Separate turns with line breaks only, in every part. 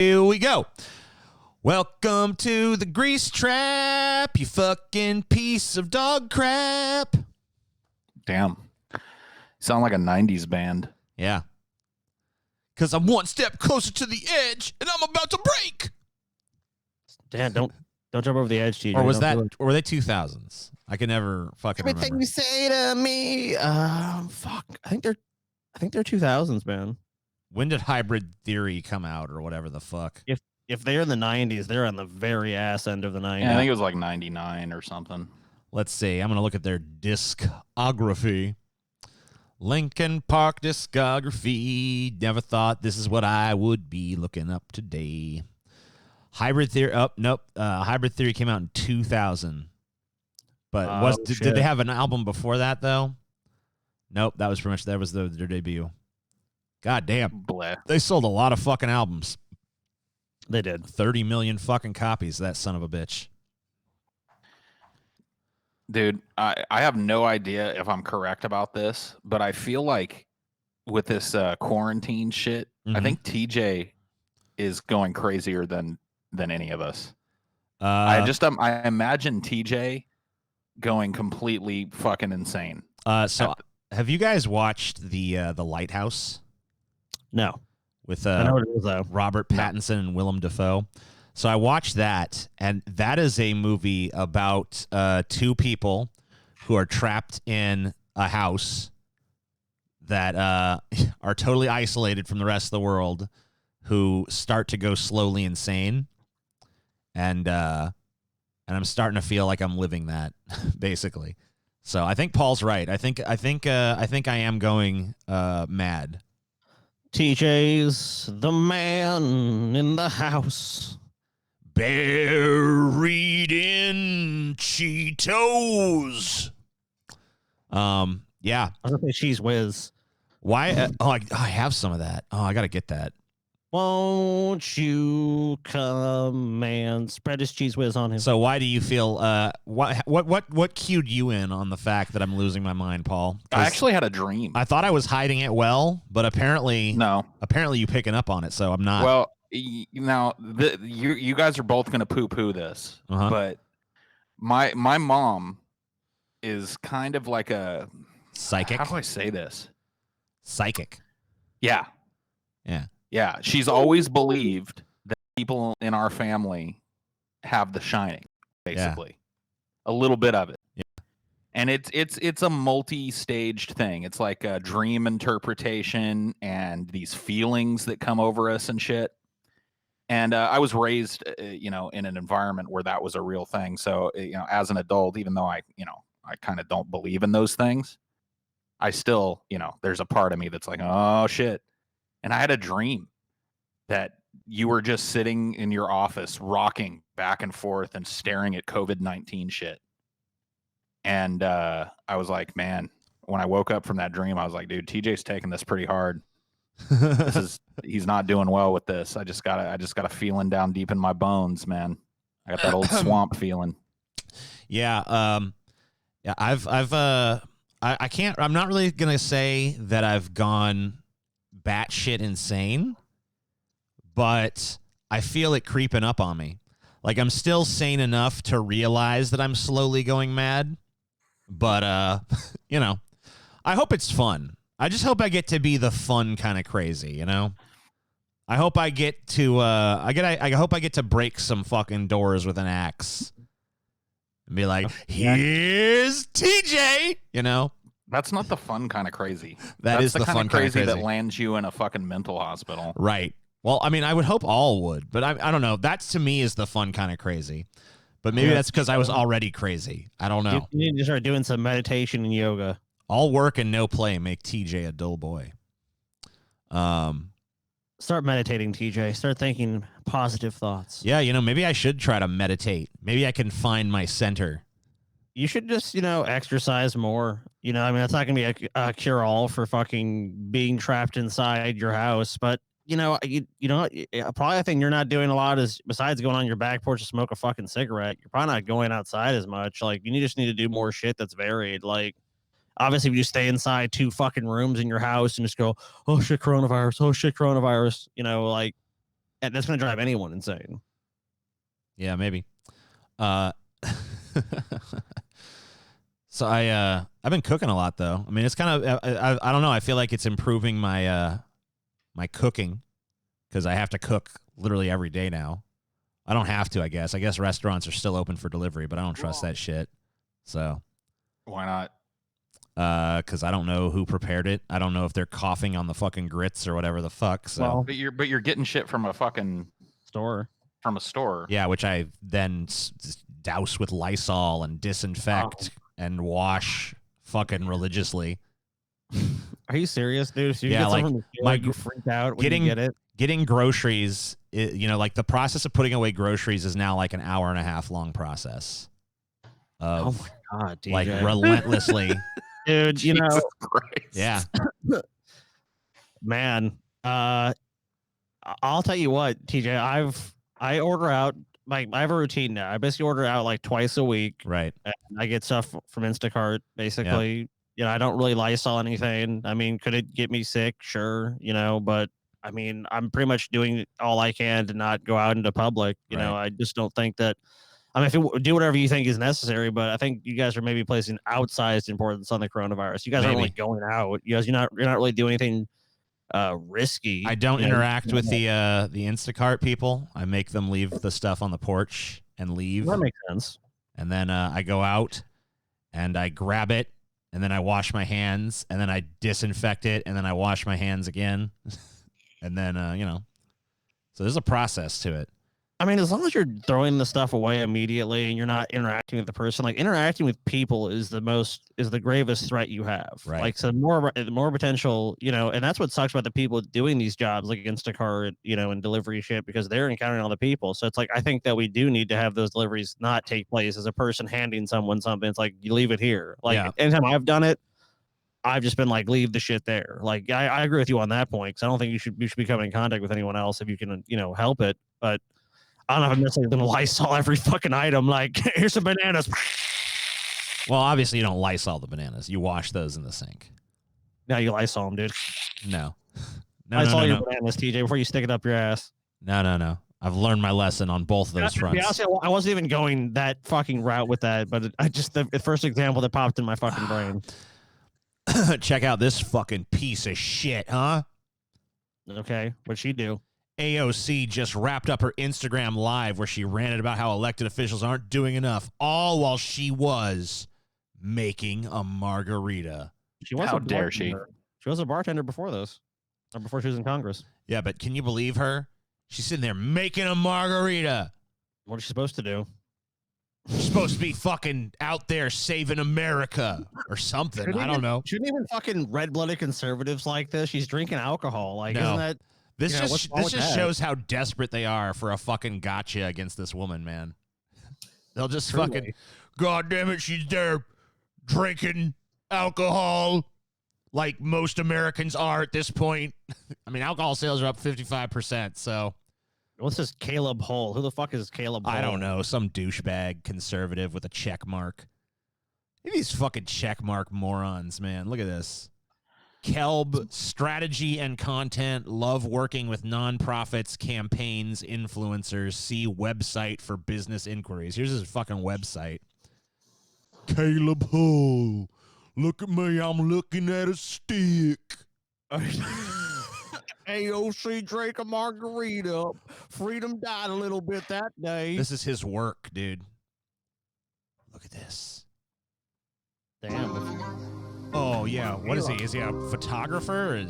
Here we go. Welcome to the grease trap, you fucking piece of dog crap.
Damn. Sound like a 90s band.
Yeah. Because I'm one step closer to the edge, and I'm about to break.
Dan, don't jump over the edge, TJ.
Or was that, or were they 2000s? I can never fucking
everything
remember.
you say to me? Fuck. I think they're 2000s, man.
When did Hybrid Theory come out, or whatever the fuck?
If they're in the 90s, they're on the very ass end of the 90s.
Yeah, I think it was like 99 or something.
Let's see. I'm going to look at their discography. Linkin Park discography. Never thought this is what I would be looking up today. Hybrid Theory. Oh, nope. Hybrid Theory came out in 2000. But did they have an album before that, though? Nope. That was pretty much, that was their debut. God damn.
Bleh.
They sold a lot of fucking albums.
They did.
30 million fucking copies of that son of a bitch.
Dude, I have no idea if I'm correct about this, but I feel like with this quarantine shit, I think TJ is going crazier than any of us. I imagine TJ going completely fucking insane.
So have you guys watched the Lighthouse?
No.
With
I know what it is, though.
Robert Pattinson and Willem Dafoe. So I watched that, and that is a movie about two people who are trapped in a house that are totally isolated from the rest of the world, who start to go slowly insane, and I'm starting to feel like I'm living that, basically. So I think Paul's right. I think I am going mad.
TJ's the man in the house.
Buried in Cheetos. Yeah.
I was gonna say Cheese Whiz.
Why? I have some of that. Oh, I gotta get that.
Won't you come and spread his Cheese Whiz on him?
So why do you feel? What cued you in on the fact that I'm losing my mind, Paul?
I actually had a dream.
I thought I was hiding it well, but apparently
no.
Apparently you picking up on it, so I'm not.
Well, now you guys are both gonna poo-poo this, but my mom is kind of like a
psychic.
How do I say this?
Psychic.
Yeah.
Yeah.
Yeah. She's always believed that people in our family have The Shining, basically. Yeah. A little bit of it.
Yeah.
And it's a multi-staged thing. It's like a dream interpretation and these feelings that come over us and shit. And I was raised, in an environment where that was a real thing. So, as an adult, even though I kind of don't believe in those things, I still, there's a part of me that's like, oh, shit. And I had a dream that you were just sitting in your office, rocking back and forth and staring at COVID-19 shit. And I was like, man, when I woke up from that dream, I was like, dude, TJ's taking this pretty hard. He's not doing well with this. I just got a feeling down deep in my bones, man. I got that old swamp feeling.
Yeah. Yeah. I'm not really going to say that I've gone batshit insane, but I feel it creeping up on me. Like, I'm still sane enough to realize that I'm slowly going mad, but, I hope it's fun. I just hope I get to be the fun kind of crazy, I hope I get to, I hope I get to break some fucking doors with an axe and be like, here's TJ,
That's not the fun kind of crazy.
That's the fun kind of crazy
that lands you in a fucking mental hospital.
Right. Well, I mean, I would hope all would, but I don't know. That to me is the fun kind of crazy. But maybe that's because I was already crazy. I don't know.
You need to start doing some meditation and yoga.
All work and no play make TJ a dull boy.
Start meditating, TJ. Start thinking positive thoughts.
Yeah, maybe I should try to meditate. Maybe I can find my center.
You should just, exercise more. That's not going to be a cure-all for fucking being trapped inside your house. But, probably a thing you're not doing a lot is, besides going on your back porch to smoke a fucking cigarette, you're probably not going outside as much. Like, you just need to do more shit that's varied. Like, obviously, if you stay inside 2 fucking rooms in your house and just go, oh, shit, coronavirus. Oh, shit, coronavirus. And that's going to drive anyone insane.
Yeah, maybe. So I've been cooking a lot though. I mean, it's kind of I don't know. I feel like it's improving my my cooking because I have to cook literally every day now. I don't have to, I guess. I guess restaurants are still open for delivery, but I don't trust that shit. So
Why not?
Because I don't know who prepared it. I don't know if they're coughing on the fucking grits or whatever the fuck. So
Well,
But you're getting shit from a fucking
store.
from a store.
yeah, which I then douse with Lysol and disinfect and wash fucking religiously.
Are you serious, dude? So you
Yeah,
get
like,
something from the store,
my
you freak out when
getting-
you get it.
Getting groceries, you know, like the process of putting away groceries is now like an hour and a half long process.
Oh
Of
my god, DJ.
like relentlessly.
Dude, you know,
Jesus Christ.
Yeah.
man. I'll tell you what, TJ. I order out. Like I have a routine now. I basically order out like twice a week.
Right.
And I get stuff from Instacart. Basically, you know, I don't really Lysol anything. I mean, could it get me sick? Sure, you know, but I mean, I'm pretty much doing all I can to not go out into public. You know, I just don't think that. I mean, do whatever you think is necessary, but I think you guys are maybe placing outsized importance on the coronavirus. You guys aren't really going out. You guys, you're not really doing anything risky.
I don't interact with the Instacart people. I make them leave the stuff on the porch and leave.
That makes sense.
And then I go out and I grab it and then I wash my hands and then I disinfect it and then I wash my hands again. And then, you know, so there's a process to it.
I mean, as long as you're throwing the stuff away immediately and you're not interacting with the person, like interacting with people is the gravest threat you have.
Right.
Like, so more potential, you know, and that's what sucks about the people doing these jobs like Instacart, you know, and delivery shit, because they're encountering all the people. So it's like, I think that we do need to have those deliveries not take place as a person handing someone something. It's like, you leave it here. Like anytime I've done it, I've just been like, leave the shit there. Like, I agree with you on that point, because I don't think you should be coming in contact with anyone else if you can, you know, help it. But I don't know if I'm necessarily going to Lysol every fucking item. Like, here's some bananas.
Well, obviously you don't Lysol the bananas. You wash those in the sink.
Now you Lysol them, dude.
No.
Lysol your bananas, TJ, before you stick it up your ass.
No. I've learned my lesson on both of those fronts.
Honestly, I wasn't even going that fucking route with that, but I just the first example that popped in my fucking brain.
Check out this fucking piece of shit, huh?
Okay, what'd she do?
AOC just wrapped up her Instagram live where she ranted about how elected officials aren't doing enough, all while she was making a margarita.
She was
How dare she?
She was a bartender before this, or before she was in Congress.
Yeah, but can you believe her? She's sitting there making a margarita.
What is she supposed to do?
She's supposed to be fucking out there saving America or something. I don't know.
Shouldn't even fucking red-blooded conservatives like this. She's drinking alcohol. Like,
No.
isn't that...
This
You know,
just shows how desperate they are for a fucking gotcha against this woman, man. They'll just fucking, God damn it, she's there drinking alcohol like most Americans are at this point. I mean, alcohol sales are up 55%, so.
What's this Caleb Hull? Who the fuck is Caleb Hull?
I don't know. Some douchebag conservative with a check mark. Maybe these fucking check mark morons, man. Look at this. Kelb, strategy and content, love working with nonprofits, campaigns, influencers. See website for business inquiries. Here's his fucking website. Caleb Hull. Look at me. I'm looking at a stick.
AOC drank a margarita. Freedom died a little bit that day.
This is his work, dude. Look at this.
Damn.
Oh, yeah. What is he? Is he a photographer?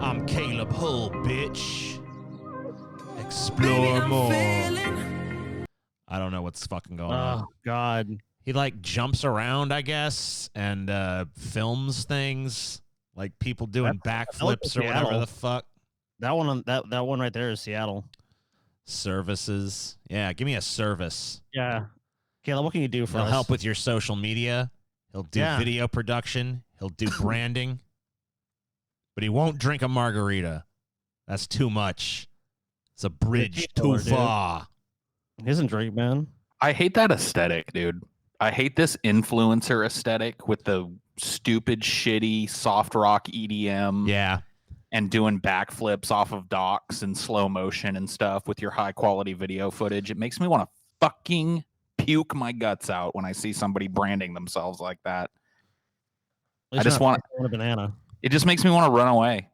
I'm Caleb Hull, bitch. Explore more. I don't know what's fucking going on.
Oh, God.
He, like, jumps around, I guess, and films things. Like people doing backflips or whatever the fuck.
That one that one right there is Seattle.
Services. Yeah, give me a service.
Yeah. Caleb, what can you do for
He'll
us?
help with your social media. He'll do video production. He'll do branding. But he won't drink a margarita. That's too much. It's a bridge too far.
He doesn't drink, man.
I hate that aesthetic, dude. I hate this influencer aesthetic with the stupid, shitty, soft rock EDM.
Yeah.
and doing backflips off of docks in slow motion and stuff with your high quality video footage. It makes me want to fucking puke my guts out when I see somebody branding themselves like that. I just want
a banana.
It just makes me want to run away.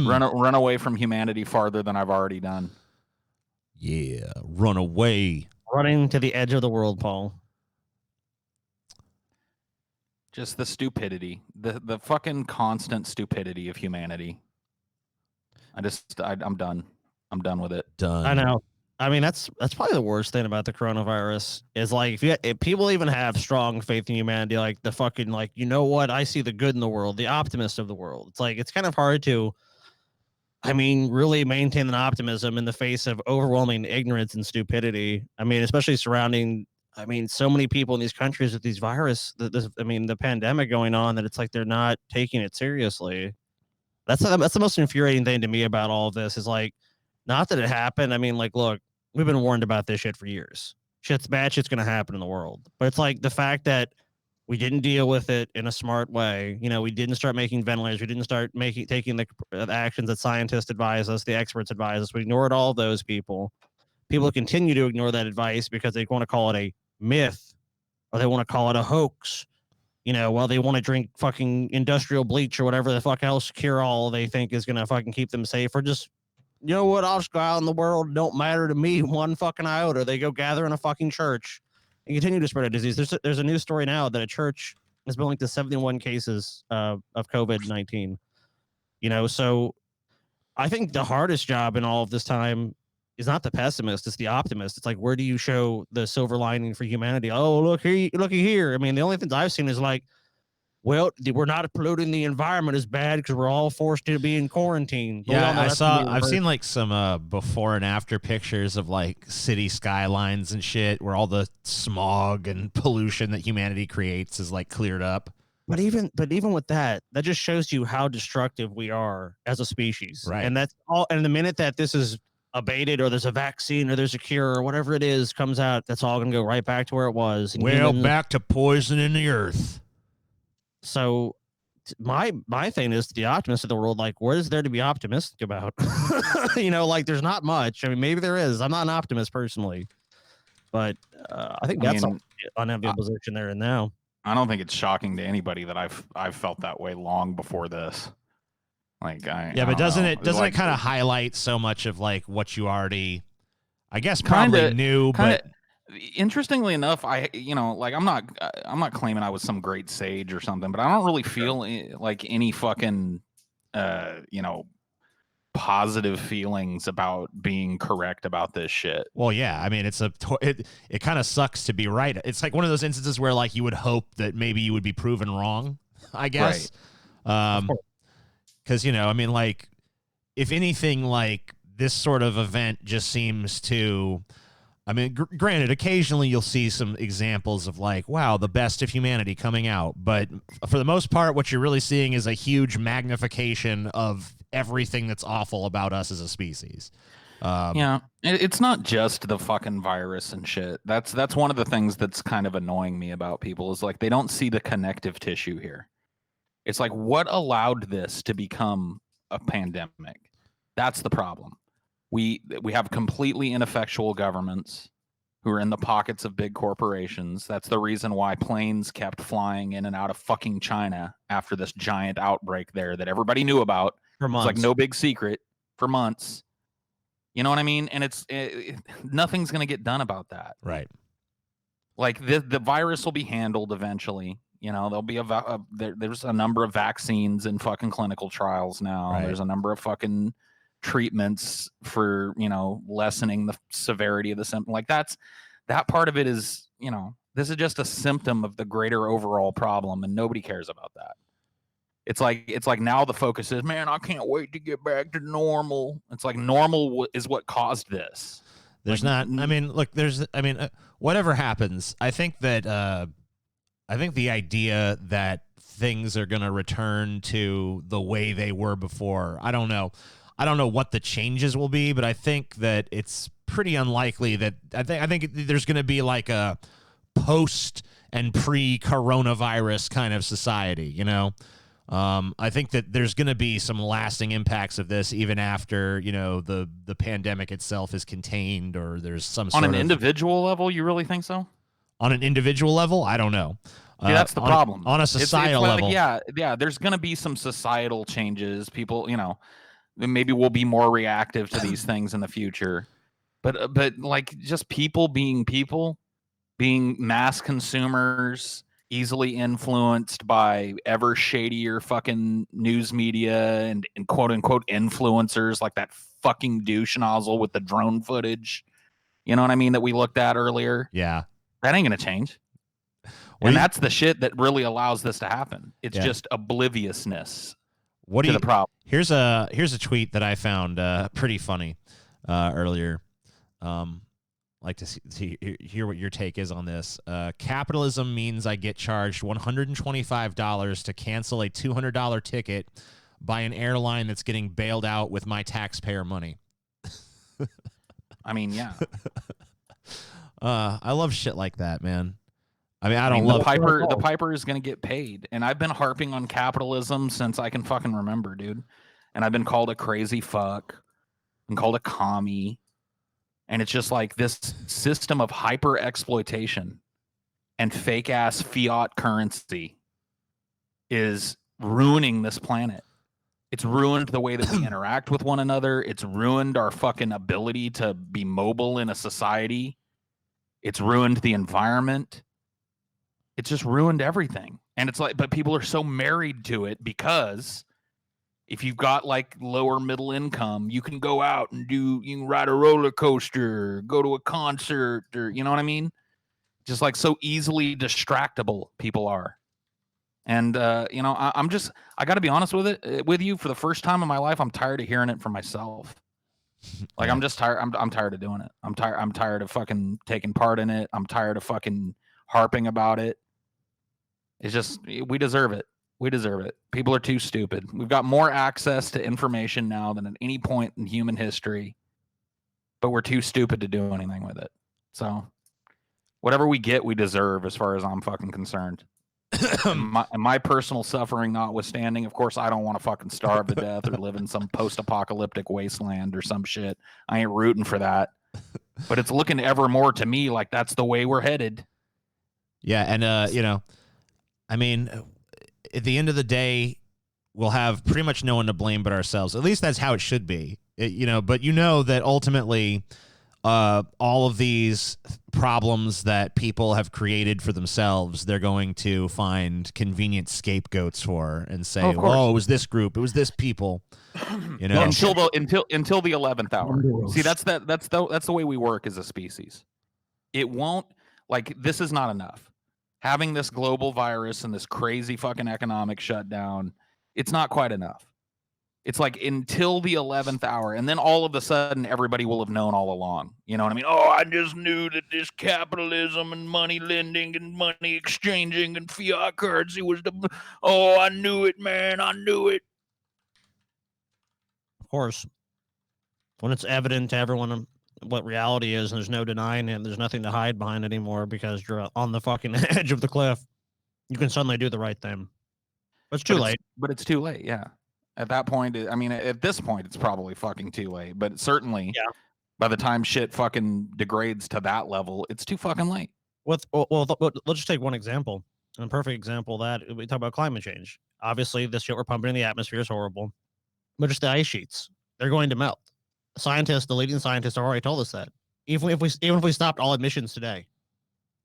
run away from humanity farther than I've already done.
Yeah, run away.
Running to the edge of the world, Paul.
Just the stupidity, the fucking constant stupidity of humanity. I'm done. I'm done with it.
Done.
I know. I mean, that's probably the worst thing about the coronavirus is like if people even have strong faith in humanity, like the fucking like, you know what? I see the good in the world, the optimist of the world. It's like it's kind of hard to, I mean, really maintain an optimism in the face of overwhelming ignorance and stupidity. I mean, especially surrounding, I mean, so many people in these countries with these the pandemic going on that it's like they're not taking it seriously. That's the most infuriating thing to me about all of this is like, not that it happened. I mean, like, look, we've been warned about this shit for years. Shit's bad. Shit's going to happen in the world. But it's like the fact that we didn't deal with it in a smart way. You know, we didn't start making ventilators. We didn't start taking the actions that scientists advise us, the experts advise us. We ignored all those people. People continue to ignore that advice because they want to call it a myth or they want to call it a hoax. You know, well, they want to drink fucking industrial bleach or whatever the fuck else cure all they think is going to fucking keep them safe, or just, you know what, I'll just go out in the world. It don't matter to me one fucking iota. They go gather in a fucking church and continue to spread a disease. There's a news story now that a church has been linked to 71 cases of COVID-19. You know, so I think the hardest job in all of this time is not the pessimist, it's the optimist. It's like, where do you show the silver lining for humanity? Oh, looky here. I mean, the only things I've seen is like, well, we're not polluting the environment as bad because we're all forced to be in quarantine. But
yeah, I've seen like some before and after pictures of like city skylines and shit where all the smog and pollution that humanity creates is like cleared up.
But even with that just shows you how destructive we are as a species.
Right.
And that's all. And the minute that this is abated or there's a vaccine or there's a cure or whatever it is comes out, that's all going to go right back to where it was. And
well, back to poisoning the earth.
So my thing is the optimist of the world, like, what is there to be optimistic about? You know, like there's not much. I mean, maybe there is. I'm not an optimist personally, but I think that's an unenviable position there and now.
I don't think it's shocking to anybody that I've felt that way long before this. Like,
but doesn't it kind of highlight so much of like what you already, I guess, probably knew, but
interestingly enough, I'm not claiming I was some great sage or something, but I don't really feel like any fucking, positive feelings about being correct about this shit.
Well, yeah, I mean, it kind of sucks to be right. It's like one of those instances where like you would hope that maybe you would be proven wrong, I guess. Right. Because, you know, I mean, like, if anything, like, this sort of event just seems to, I mean, granted, occasionally you'll see some examples of, like, wow, the best of humanity coming out. But for the most part, what you're really seeing is a huge magnification of everything that's awful about us as a species.
Yeah, it's not just the fucking virus and shit. That's one of the things that's kind of annoying me about people is, like, they don't see the connective tissue here. It's like, what allowed this to become a pandemic? That's the problem. We have completely ineffectual governments who are in the pockets of big corporations. That's the reason why planes kept flying in and out of fucking China after this giant outbreak there that everybody knew about.
For months.
It's like no big secret for months. You know what I mean? And nothing's going to get done about that.
Right.
Like the virus will be handled eventually. You know, there'll be there's a number of vaccines in fucking clinical trials now. Right. There's a number of fucking treatments for, you know, lessening the severity of the symptom. Like that part of it is, you know, this is just a symptom of the greater overall problem, and nobody cares about that. It's like now the focus is, man, I can't wait to get back to normal. It's like normal is what caused this.
There's like, not. I mean, look. Whatever happens, I think that. I think the idea that things are going to return to the way they were before, I don't know. I don't know what the changes will be, but I think that it's pretty unlikely that I think there's going to be like a post and pre-coronavirus kind of society, you know? I think that there's going to be some lasting impacts of this even after, the pandemic itself is contained, or there's some sort
On
of...
an individual level, you really think so?
On an individual level, I don't know.
See, that's the problem.
On a societal level.
Yeah, there's going to be some societal changes. People, maybe we'll be more reactive to these things in the future. But like just people being mass consumers, easily influenced by ever shadier fucking news media and quote unquote influencers like that fucking douche nozzle with the drone footage. You know what I mean? That we looked at earlier.
Yeah.
That ain't going to change. And that's the shit that really allows this to happen. It's just obliviousness to the problem.
Here's a tweet that I found pretty funny earlier. Like to hear what your take is on this. Capitalism means I get charged $125 to cancel a $200 ticket by an airline that's getting bailed out with my taxpayer money.
I mean, yeah.
I love shit like that, man. I mean,
the Piper is going to get paid. And I've been harping on capitalism since I can fucking remember, dude. And I've been called a crazy fuck and called a commie. And it's just like this system of hyper exploitation and fake ass fiat currency is ruining this planet. It's ruined the way that we interact with one another. It's ruined our fucking ability to be mobile in a society. It's ruined the environment. It's just ruined everything. And it's like, but people are so married to it because if you've got like lower middle income, you can go out and you can ride a roller coaster, go to a concert, or you know what I mean? Just like so easily distractible people are. And, I got to be honest with you, for the first time in my life, I'm tired of hearing it from myself. Like, I'm just tired. I'm tired of doing it. I'm tired of fucking taking part in it. I'm tired of fucking harping about it. It's just, we deserve it. We deserve it. People are too stupid. We've got more access to information now than at any point in human history, but we're too stupid to do anything with it. So whatever we get, we deserve, as far as I'm fucking concerned. my personal suffering notwithstanding, of course, I don't want to fucking starve to death or live in some post-apocalyptic wasteland or some shit. I ain't rooting for that. But it's looking ever more to me like that's the way we're headed.
Yeah, and I mean, at the end of the day, we'll have pretty much no one to blame but ourselves. At least that's how it should be. But that ultimately all of these problems that people have created for themselves, they're going to find convenient scapegoats for and say, "Oh, it was this group, it was this people."
Until the 11th hour. See, that's the way we work as a species. It won't, like, this is not enough. Having this global virus and this crazy fucking economic shutdown, it's not quite enough. It's like until the 11th hour, and then all of a sudden everybody will have known all along. You know what I mean? Oh, I just knew that this capitalism and money lending and money exchanging and fiat currency was I knew it, man. I knew it.
Of course, when it's evident to everyone what reality is, and there's no denying it, and there's nothing to hide behind anymore because you're on the fucking edge of the cliff, you can suddenly do the right thing. But it's too late.
But it's too late, yeah. At that point, I mean, at this point, it's probably fucking too late. But certainly, by the time shit fucking degrades to that level, it's too fucking late.
Let's just take one example. A perfect example of that, we talk about climate change. Obviously, this shit we're pumping in the atmosphere is horrible. But just the ice sheets, they're going to melt. The leading scientists have already told us that. Even if we stopped all emissions today,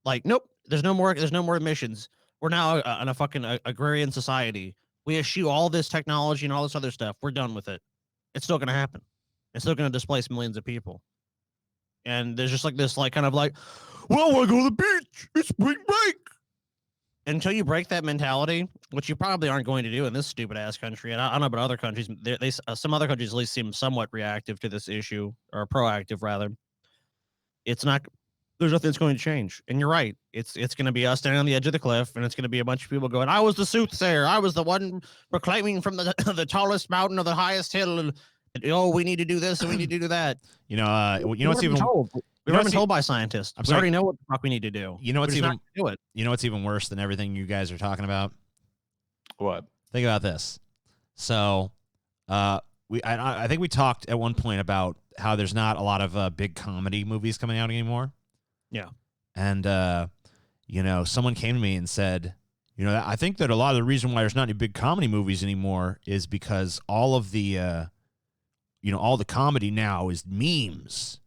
like, nope, there's no more emissions. We're now in a fucking agrarian society. We eschew all this technology and all this other stuff. We're done with it. It's still going to happen. It's still going to displace millions of people. And there's just like this, like, kind of like, well, I want to go to the beach. It's spring break. Until you break that mentality, which you probably aren't going to do in this stupid ass country, and I don't know about other countries. Some other countries at least seem somewhat reactive to this issue, or proactive rather. It's not. There's nothing that's going to change. And you're right. It's going to be us standing on the edge of the cliff, and it's going to be a bunch of people going, "I was the soothsayer. I was the one proclaiming from the tallest mountain or the highest hill, and we need to do this and we need to do that."
What's even
told. We've already been told by scientists. We already know what the fuck we need to do.
You know what's even worse than everything you guys are talking about?
What?
think about this. So, I think we talked at one point about how there's not a lot of big comedy movies coming out anymore.
Yeah.
And, someone came to me and said, I think that a lot of the reason why there's not any big comedy movies anymore is because all of the, all the comedy now is memes.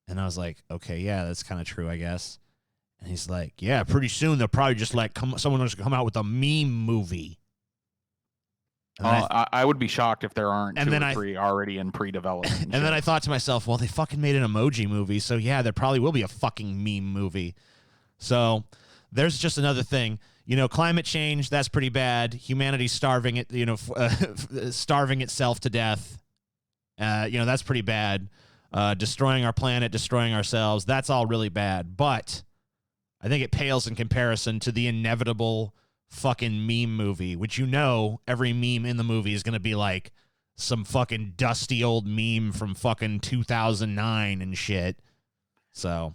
And I was like, okay, yeah, that's kind of true, I guess. And he's like, yeah, pretty soon they'll probably just someone will just come out with a meme movie. And
I would be shocked if there aren't
and
two
then
or three already in pre-development.
And then I thought to myself, well, they fucking made an emoji movie, so yeah, there probably will be a fucking meme movie. So there's just another thing. Climate change, that's pretty bad. Humanity's starving it, starving itself to death. That's pretty bad. Destroying our planet, destroying ourselves, that's all really bad. But I think it pales in comparison to the inevitable fucking meme movie, which every meme in the movie is going to be like some fucking dusty old meme from fucking 2009 and shit. So,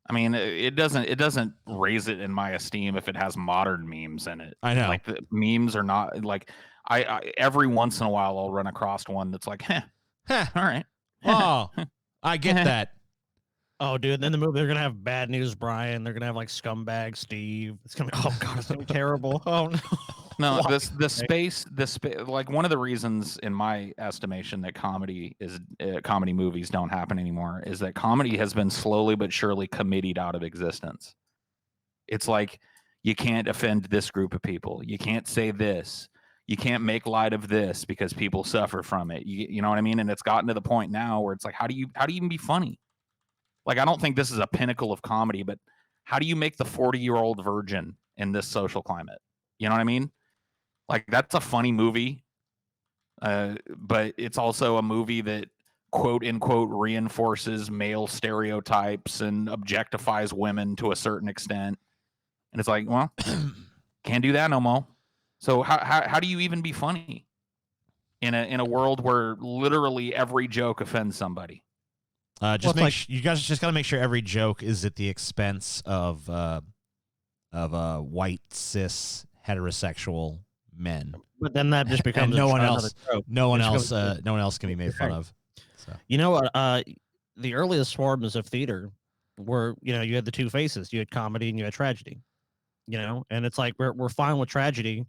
I mean, it doesn't raise it in my esteem if it has modern memes in it.
I know.
Like the memes are not like I every once in a while I'll run across one that's like, all right.
Oh, I get that.
Oh, dude! Then the movie they're gonna have Bad News Brian. They're gonna have like Scumbag Steve. It's gonna be it's gonna be terrible. Oh no!
No, the space. Like one of the reasons, in my estimation, that comedy movies don't happen anymore is that comedy has been slowly but surely committed out of existence. It's like you can't offend this group of people. You can't say this. You can't make light of this because people suffer from it. You know what I mean? And it's gotten to the point now where it's like, how do you even be funny? Like, I don't think this is a pinnacle of comedy, but how do you make the 40-year-old virgin in this social climate? You know what I mean? Like, that's a funny movie, but it's also a movie that, quote unquote, reinforces male stereotypes and objectifies women to a certain extent. And it's like, well, can't do that no more. So how do you even be funny in a world where literally every joke offends somebody?
You guys just got to make sure every joke is at the expense of white cis heterosexual men.
But then that just becomes
no one else can be made fun of. So.
The earliest forms of theater were, you had the two faces. You had comedy and you had tragedy. And it's like we're fine with tragedy,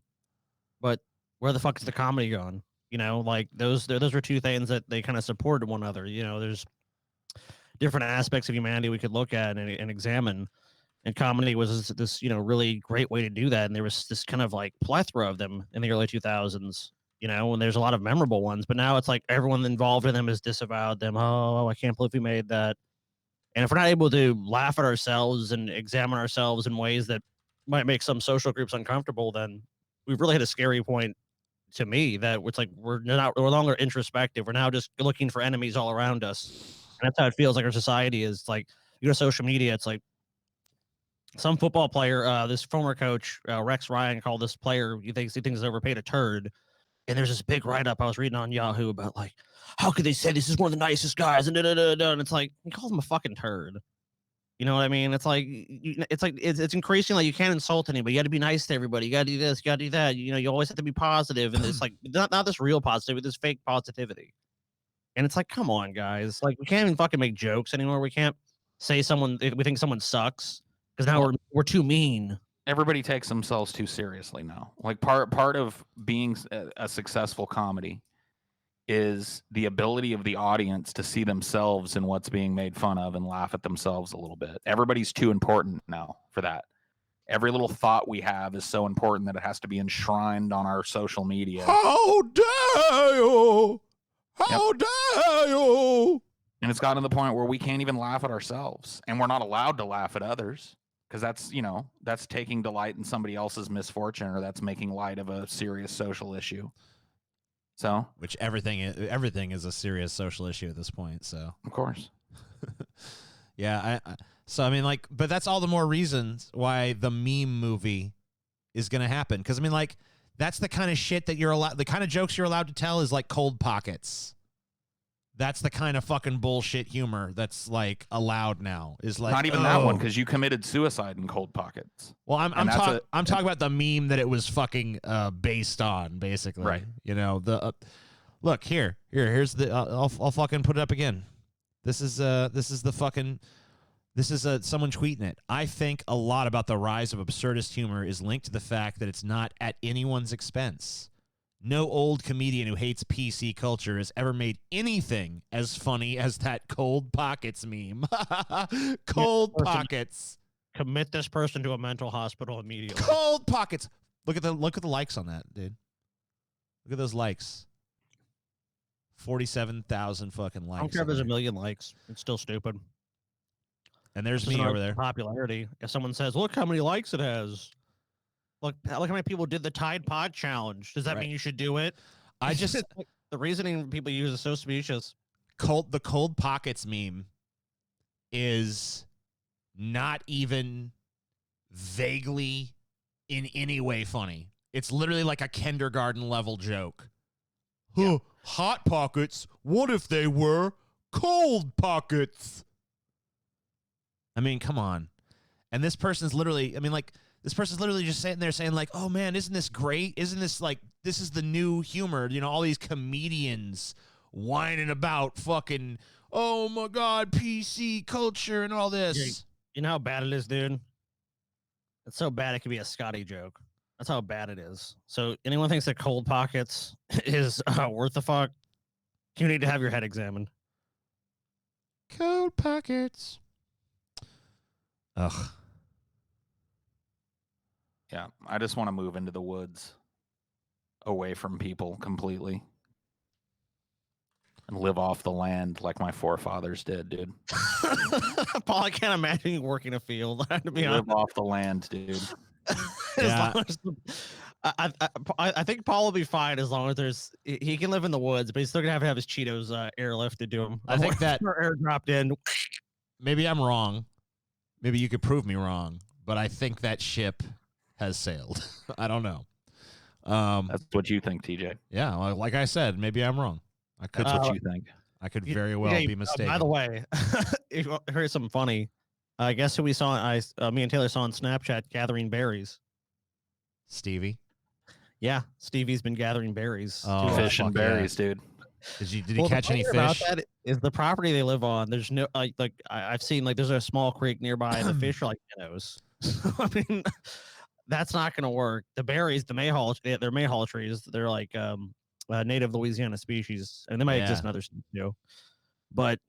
but where the fuck is the comedy gone? Like those were two things that they kind of supported one another. There's different aspects of humanity we could look at and examine, and comedy was this really great way to do that. And there was this kind of like plethora of them in the early 2000s, and there's a lot of memorable ones, but now it's like everyone involved in them has disavowed them. Oh, I can't believe we made that. And if we're not able to laugh at ourselves and examine ourselves in ways that might make some social groups uncomfortable, then we've really hit a scary point to me that it's like we're no longer introspective. We're now just looking for enemies all around us. And that's how it feels like our society is. Like, you go to social media, it's like some football player, this former coach, Rex Ryan, called this player, he thinks he's overpaid a turd. And there's this big write-up I was reading on Yahoo about, like, how could they say this is one of the nicest guys? And it's like, he calls him a fucking turd. You know what I mean? It's like it's increasingly like you can't insult anybody. You got to be nice to everybody. You got to do this. You got to do that. You always have to be positive. And it's like not this real positivity, this fake positivity. And it's like, come on, guys. Like, we can't even fucking make jokes anymore. We can't say we think someone sucks because now we're too mean.
Everybody takes themselves too seriously now. Like part of being a successful comedy is the ability of the audience to see themselves in what's being made fun of and laugh at themselves a little bit. Everybody's too important now for that. Every little thought we have is so important that it has to be enshrined on our social media.
How dare you! How dare you!
And it's gotten to the point where we can't even laugh at ourselves, and we're not allowed to laugh at others because that's taking delight in somebody else's misfortune, or that's making light of a serious social issue. So,
which everything is a serious social issue at this point. So,
of course,
yeah. I mean, like, but that's all the more reasons why the meme movie is going to happen. Because I mean, like, that's the kind of shit that you're allowed. The kind of jokes you're allowed to tell is like cold pockets. That's the kind of fucking bullshit humor that's like allowed now. Is like
Not even that one, because you committed suicide in Cold Pockets.
Well, I'm talking about the meme that it was fucking based on, basically.
Right.
You know, the look here's the I'll fucking put it up again. This is someone tweeting it. I think a lot about the rise of absurdist humor is linked to the fact that it's not at anyone's expense. No old comedian who hates PC culture has ever made anything as funny as that Cold Pockets meme. Cold Pockets.
Commit this person to a mental hospital immediately.
Cold Pockets. Look at the likes on that, dude. Look at those likes. 47,000 fucking likes.
I don't care if there's a million likes. It's still stupid.
And there's me over there.
Popularity. If someone says, "Look how many likes it has," look how many people did the Tide Pod challenge. Does that mean you should do it?
I just
the reasoning people use is so specious.
The Cold Pockets meme is not even vaguely in any way funny. It's literally like a kindergarten level joke. Yeah. Hot Pockets? What if they were Cold Pockets? I mean, come on. And this person's literally, just sitting there saying like, oh man, isn't this great? Isn't this like, this is the new humor? You know, all these comedians whining about fucking, oh my God, PC culture and all this.
Yeah, you know how bad it is, dude? It's so bad it could be a Scotty joke. That's how bad it is. So anyone thinks that Cold Pockets is worth the fuck, you need to have your head examined.
Cold Pockets. Ugh.
Yeah, I just want to move into the woods, away from people completely, and live off the land like my forefathers did, dude.
Paul, I can't imagine you working a field. To be
live off the land, dude.
Yeah.
I think Paul will be fine as long as he can live in the woods, but he's still gonna have his Cheetos airlifted to him.
I think that
airdropped in.
Maybe I'm wrong. Maybe you could prove me wrong, but I think that ship has sailed. I don't know.
That's what you think, TJ.
Yeah, like I said, maybe I'm wrong.
That's what you think.
I could very well be mistaken.
By the way, here's something funny. Guess who we saw? Me and Taylor saw on Snapchat gathering berries.
Stevie.
Yeah, Stevie's been gathering berries.
Oh, fish and berries, dude.
Did he catch any fish?
About that is the property they live on. There's no I've seen there's a small creek nearby. The fish are like minnows. I mean, that's not going to work. The berries, they're mayhaw trees. They're like native Louisiana species, and they might exist in other states too. But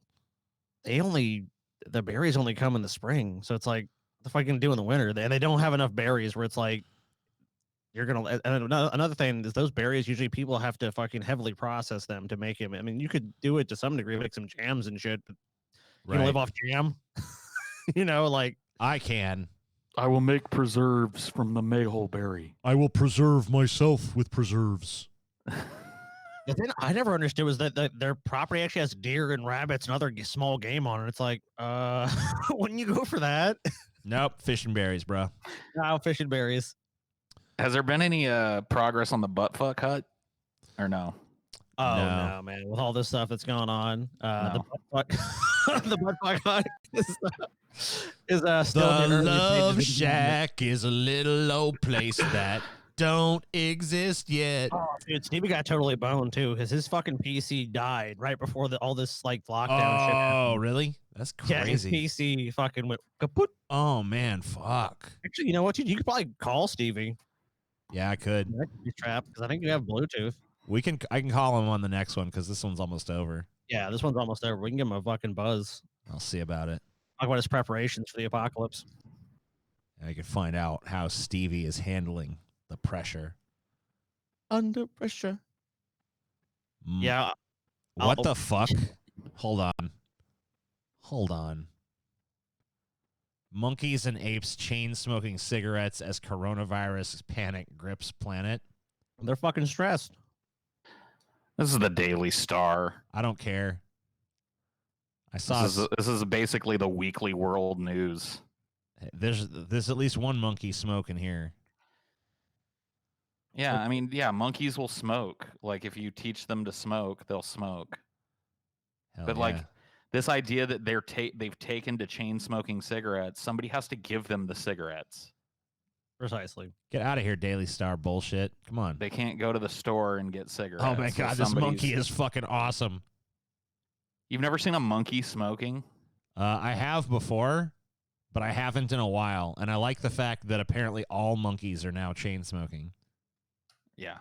the berries only come in the spring, so it's like the fuck gonna do in the winter. And they don't have enough berries where it's like you're gonna. And another thing is those berries usually people have to fucking heavily process them to make them. I mean, you could do it to some degree, make some jams and shit. But you can live off jam. You know, like
I can.
I will make preserves from the mayhole berry.
I will preserve myself with preserves.
The thing I never understood was that their property actually has deer and rabbits and other small game on it. It's like, wouldn't you go for that?
Nope, fish and berries, bro.
No, fish and berries.
Has there been any progress on the buttfuck hut, or no?
Oh no, man! With all this stuff that's going on, the buttfuck hut is still
the Love Shack is a little old place that don't exist yet.
Oh, dude, Stevie got totally boned too because his fucking PC died right before all this like lockdown shit.
Oh, really? That's crazy.
Yeah, his PC fucking went kaput.
Oh man, fuck.
Actually, you know what? You could probably call Stevie.
Yeah, I could.
That could be trapped because I think you have Bluetooth.
I can call him on the next one because this one's almost over.
Yeah, this one's almost over. We can give him a fucking buzz.
I'll see about it.
Talk about his preparations for the apocalypse.
I can find out how Stevie is handling the pressure.
Under pressure. Yeah.
What the fuck? Hold on. Monkeys and apes chain smoking cigarettes as coronavirus panic grips planet.
They're fucking stressed.
This is the Daily Star.
I don't care. This
is basically the weekly world news.
There's at least one monkey smoking here.
Yeah, I mean, monkeys will smoke. Like if you teach them to smoke, they'll smoke.
Hell
But
yeah.
like this idea that they've taken to chain smoking cigarettes, somebody has to give them the cigarettes.
Precisely.
Get out of here, Daily Star bullshit. Come on.
They can't go to the store and get cigarettes.
Oh my
so
god, this monkey
somebody's-
is fucking awesome.
You've never seen a monkey smoking?
I have before, but I haven't in a while, and I like the fact that apparently all monkeys are now chain smoking.
Yeah.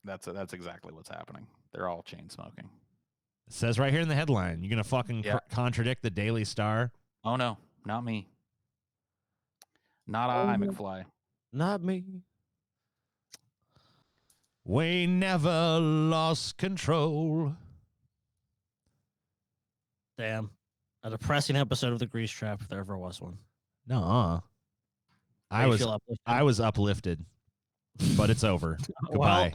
That's exactly what's happening. They're all chain smoking.
It says right here in the headline. You gonna fucking contradict the Daily Star?
Oh no, not me. Not I, McFly.
Not me.
We never lost control.
Damn. A depressing episode of the Grease Trap, if there ever was one.
No,
How you feel uplifted?
I was uplifted, but it's over. Goodbye.
Well,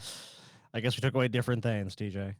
I guess we took away different things, TJ.